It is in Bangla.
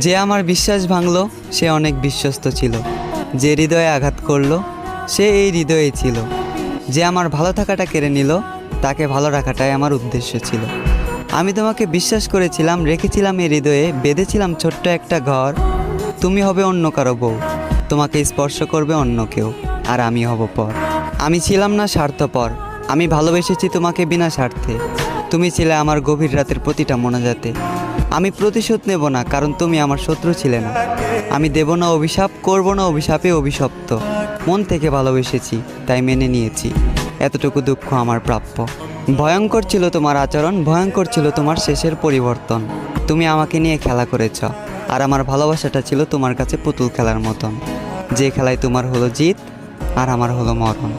যে আমার বিশ্বাস ভাঙলো সে অনেক বিশ্বস্ত ছিল, যে হৃদয়ে আঘাত করলো সে এই হৃদয়ে ছিল, যে আমার ভালো থাকাটা কেড়ে নিল তাকে ভালো রাখাটাই আমার উদ্দেশ্য ছিল। আমি তোমাকে বিশ্বাস করেছিলাম, রেখেছিলাম এই হৃদয়ে, বেঁধেছিলাম ছোট্ট একটা ঘর। তুমি হবে অন্য কারো বউ, তোমাকে স্পর্শ করবে অন্য কেউ, আর আমি হব পর। আমি ছিলাম না স্বার্থপর, আমি ভালোবেসেছি তোমাকে বিনা স্বার্থে। তুমি ছিলে আমার গভীর রাতের প্রতিটা মোনাজাতে। আমি প্রতিশোধ নেব না, কারণ তুমি আমার শত্রু ছিলে না। আমি দেব না অভিশাপ, করব না অভিশাপে অভিশপ্ত। মন থেকে ভালোবেসেছি, তাই মেনে নিয়েছি। এতটুকু দুঃখ আমার প্রাপ্য। ভয়ঙ্কর ছিল তোমার আচরণ, ভয়ঙ্কর ছিল তোমার শেষের পরিবর্তন। তুমি আমাকে নিয়ে খেলা করেছ, আর আমার ভালোবাসাটা ছিল তোমার কাছে পুতুল খেলার মতন, যে খেলায় তোমার হলো জিত আর আমার হলো মরণ।